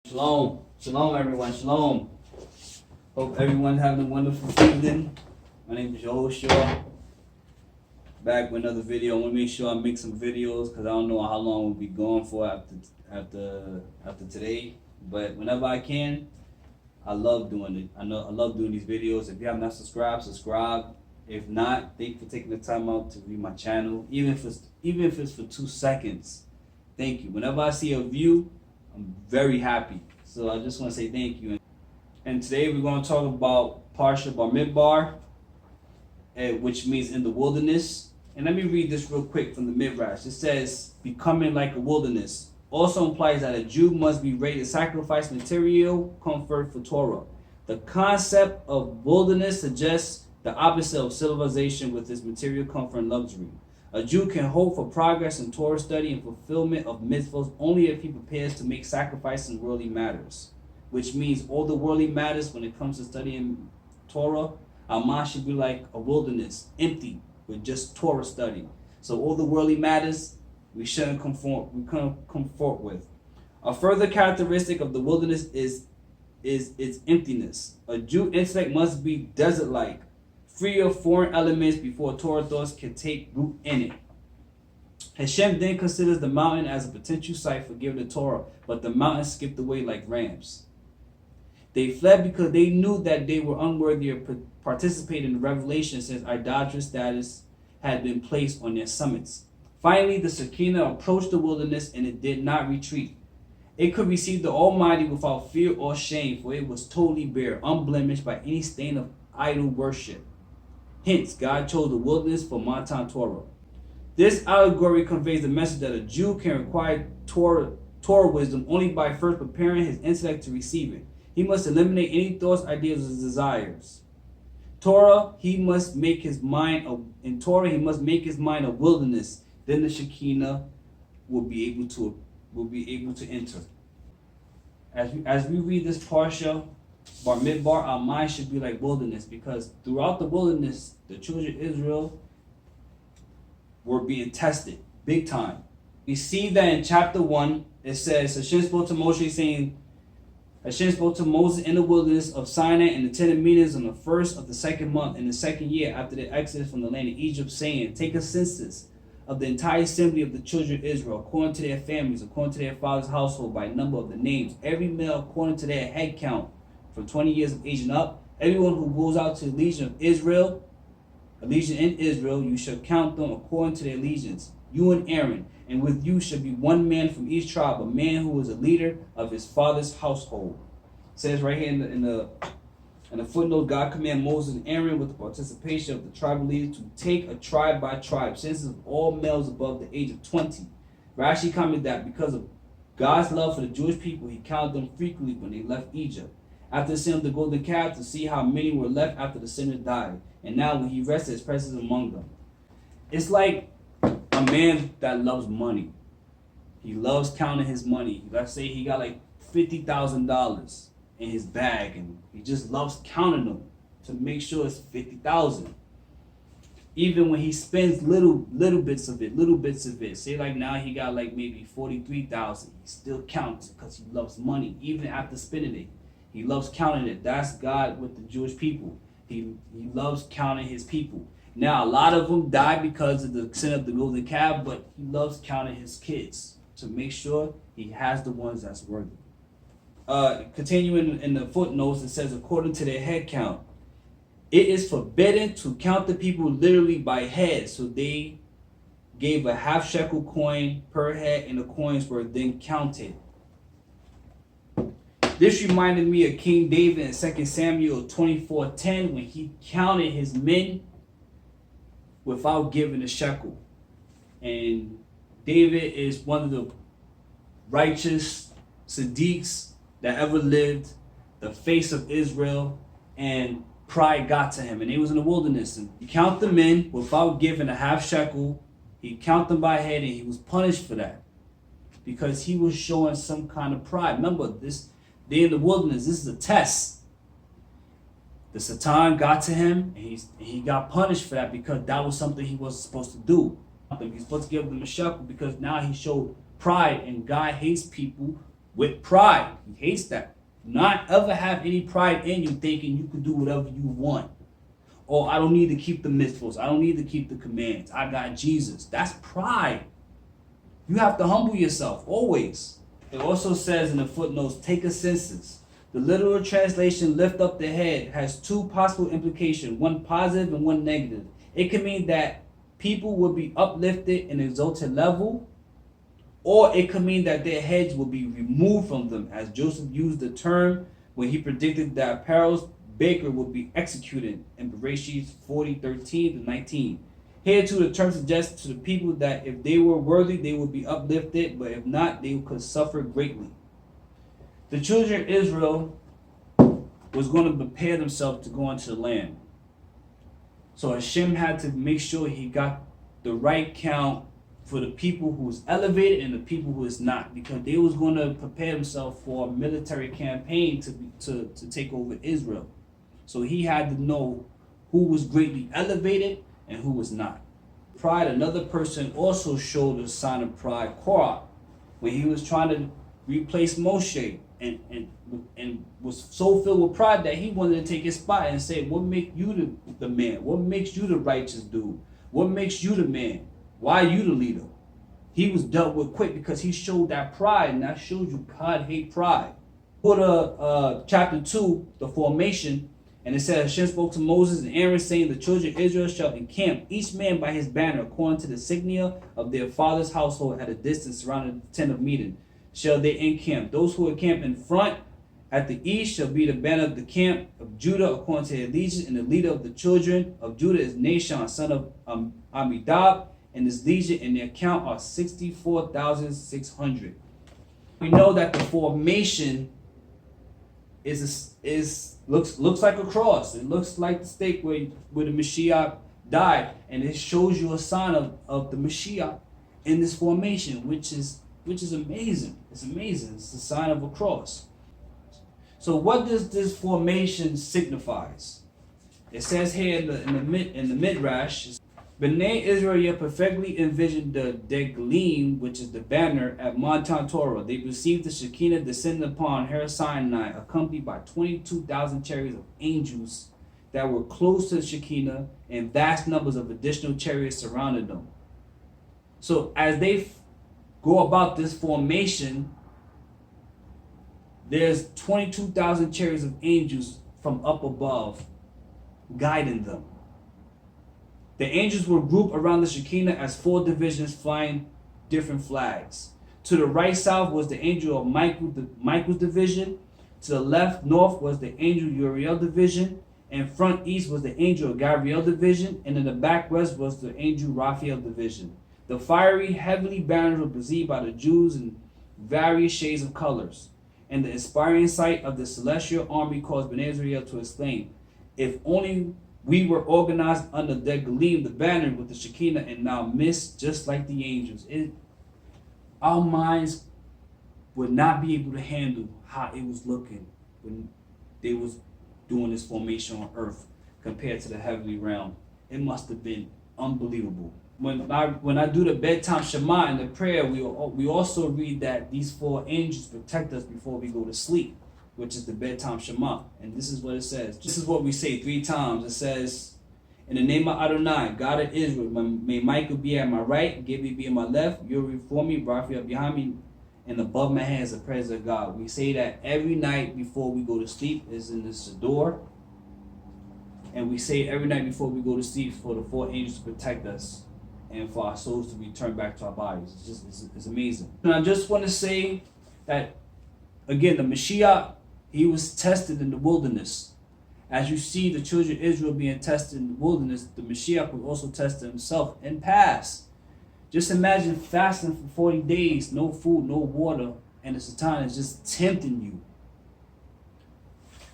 Shalom. Shalom, everyone. Shalom. Hope everyone having a wonderful evening. My name is Moshiach. Back with another video. I want to make sure I make some videos because I don't know how long we'll be going for after today. But whenever I can, I love doing it. I love doing these videos. If you have not subscribed, subscribe. If not, thank you for taking the time out to view my channel. Even if it's for 2 seconds. Thank you. Whenever I see a view, I'm very happy. So I just want to say thank you. And today we're going to talk about Parashas bamidbar, which means in the wilderness. And let me read this real quick from the Midrash. It says, becoming like a wilderness also implies that a Jew must be ready to sacrifice material comfort for Torah. The concept of wilderness suggests the opposite of civilization with its material comfort and luxury. A Jew can hope for progress in Torah study and fulfillment of mitzvahs only if he prepares to make sacrifices in worldly matters, which means all the worldly matters when it comes to studying Torah, our mind should be like a wilderness, empty, with just Torah study. So all the worldly matters we couldn't comfort with. A further characteristic of the wilderness is its emptiness. A Jew intellect must be desert-like, free of foreign elements before Torah thoughts can take root in it. Hashem then considers the mountain as a potential site for giving the Torah, but the mountain skipped away like rams. They fled because they knew that they were unworthy of participating in the revelation since idolatrous status had been placed on their summits. Finally, the Shekinah approached the wilderness and it did not retreat. It could receive the Almighty without fear or shame, for it was totally bare, unblemished by any stain of idol worship. Hence, God chose the wilderness for Matan Torah. This allegory conveys the message that a Jew can acquire Torah wisdom only by first preparing his intellect to receive it. He must eliminate any thoughts, ideas, or desires. He must make his mind a wilderness. Then the Shekinah will be able to enter. As we read this Parashas bamidbar, our mind should be like wilderness, because throughout the wilderness, the children of Israel were being tested big time. We see that in chapter 1, it says, Hashem spoke to Moshe, saying, Hashem spoke to Moses in the wilderness of Sinai and attended meetings on the first of the second month in the second year after the exodus from the land of Egypt, saying, take a census of the entire assembly of the children of Israel, according to their families, according to their father's household, by number of the names, every male according to their head count, from 20 years of age and up. Everyone who goes out to the legion in Israel, you shall count them according to their legions, you and Aaron, and with you shall be one man from each tribe, a man who is a leader of his father's household. It says right here in the footnote, God commanded Moses and Aaron with the participation of the tribal leaders to take a tribe by tribe, census of all males above the age of 20. Rashi commented that because of God's love for the Jewish people, he counted them frequently when they left Egypt. After the sin of the golden calf, to see how many were left after the sinner died. And now when he rested, his presence among them. It's like a man that loves money. He loves counting his money. Let's say he got like $50,000 in his bag, and he just loves counting them to make sure it's 50,000. Even when he spends little bits of it. Say like now he got like maybe 43,000. He still counts because he loves money, even after spending it. He loves counting it. That's God with the Jewish people. He loves counting his people. Now, a lot of them died because of the sin of the golden calf, but he loves counting his kids to make sure he has the ones that's worthy. Continuing in the footnotes, it says, according to their head count, it is forbidden to count the people literally by head. So they gave a half shekel coin per head, and the coins were then counted. This reminded me of King David in 2 Samuel 24:10 when he counted his men without giving a shekel. And David is one of the righteous Siddiqs that ever lived, the face of Israel, and pride got to him. And he was in the wilderness. And he counted the men without giving a half shekel. He counted them by head, and he was punished for that because he was showing some kind of pride. Remember, they're in the wilderness. This is a test. The Satan got to him, and he got punished for that because that was something he wasn't supposed to do. He's supposed to give them a shekel because now he showed pride, and God hates people with pride. He hates that. Not ever have any pride in you thinking you can do whatever you want. Or I don't need to keep the mitzvahs. I don't need to keep the commands. I got Jesus. That's pride. You have to humble yourself always. It also says in the footnotes, take a census. The literal translation, lift up the head, has two possible implications, one positive and one negative. It can mean that people will be uplifted in an exalted level, or it could mean that their heads will be removed from them, as Joseph used the term when he predicted that Pharaoh's baker would be executed in Parashas 40:13-19. Here too, the term suggests to the people that if they were worthy, they would be uplifted, but if not, they could suffer greatly. The children of Israel was going to prepare themselves to go into the land. So Hashem had to make sure he got the right count for the people who was elevated and the people who is not, because they was going to prepare themselves for a military campaign to take over Israel. So he had to know who was greatly elevated and who was not. Pride, another person also showed a sign of pride, Korah, when he was trying to replace Moshe and was so filled with pride that he wanted to take his spot and say, what makes you the man? What makes you the righteous dude? What makes you the man? Why are you the leader? He was dealt with quick because he showed that pride, and that shows you God hate pride. Go to chapter 2, the formation, and it says, Hashem spoke to Moses and Aaron, saying, the children of Israel shall encamp, each man by his banner, according to the insignia of their father's household at a distance surrounding the tent of meeting. Shall they encamp. Those who encamp in front at the east shall be the banner of the camp of Judah, according to their legion, and the leader of the children of Judah is Nashon, son of Amminadab, and his legion and their count are 64,600. We know that the formation looks like a cross. It looks like the stake where the Moshiach died, and it shows you a sign of the Moshiach in this formation, which is amazing. It's amazing. It's the sign of a cross. So what does this formation signifies? It says here in the Midrash, B'nai Israel perfectly envisioned the Deglim, which is the banner, at Mount Torah. They received the Shekinah descending upon Har Sinai, accompanied by 22,000 chariots of angels that were close to the Shekinah, and vast numbers of additional chariots surrounded them. So as they go about this formation, there's 22,000 chariots of angels from up above guiding them. The angels were grouped around the Shekinah as 4 divisions flying different flags. To the right south was the angel of Michael's division. To the left north was the angel Uriel division. And front east was the angel of Gabriel division. And in the back west was the angel Raphael division. The fiery, heavenly banners were perceived by the Jews in various shades of colors. And the inspiring sight of the celestial army caused Bnei Israel to exclaim, if only we were organized under Degalim, the banner with the Shekinah, and now missed just like the angels. Our minds would not be able to handle how it was looking when they was doing this formation on earth compared to the heavenly realm. It must have been unbelievable. When I do the bedtime Shema in the prayer, we also read that these 4 angels protect us before we go to sleep, which is the bedtime Shema. And this is what it says. This is what we say 3 times. It says, in the name of Adonai, God of Israel, may Michael be at my right, Gabriel be at my left, Uri before me, Raphael behind me, and above my head is the presence of God. We say that every night before we go to sleep is in the Siddur. And we say every night before we go to sleep for the 4 angels to protect us and for our souls to return back to our bodies. It's amazing. And I just want to say that, again, the Moshiach, he was tested in the wilderness. As you see the children of Israel being tested in the wilderness, the Moshiach was also tested himself and passed. Just imagine fasting for 40 days, no food, no water, and the Satan is just tempting you.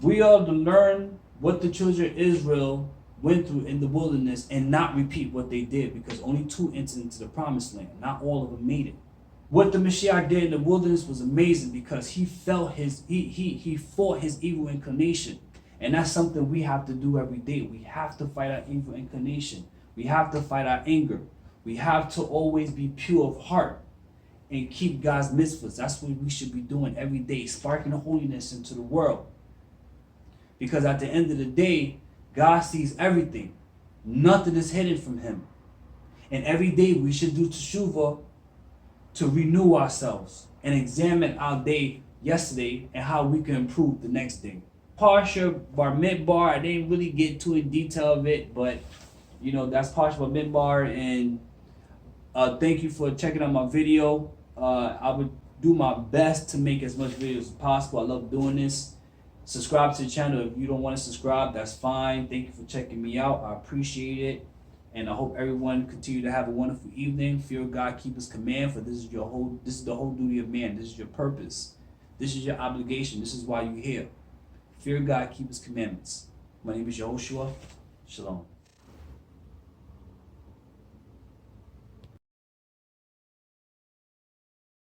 We are to learn what the children of Israel went through in the wilderness and not repeat what they did, because only 2 entered into the promised land. Not all of them made it. What the Moshiach did in the wilderness was amazing, because he fought his evil inclination. And that's something we have to do every day. We have to fight our evil inclination. We have to fight our anger. We have to always be pure of heart. and keep God's mitzvahs. That's what we should be doing every day, sparking the holiness into the world. Because at the end of the day, God sees everything. Nothing is hidden from him. And every day we should do teshuvah to renew ourselves and examine our day yesterday and how we can improve the next day. Parsha bamidbar, I didn't really get too in detail of it, but you know, that's Parsha bamidbar. And thank you for checking out my video. I would do my best to make as much videos as possible. I love doing this. Subscribe to the channel. If you don't want to subscribe, that's fine. Thank you for checking me out. I appreciate it. And I hope everyone continue to have a wonderful evening. Fear God, keep his command, for this is the whole duty of man. This is your purpose. This is your obligation. This is why you're here. Fear God, keep his commandments. My name is Yehoshua. Shalom.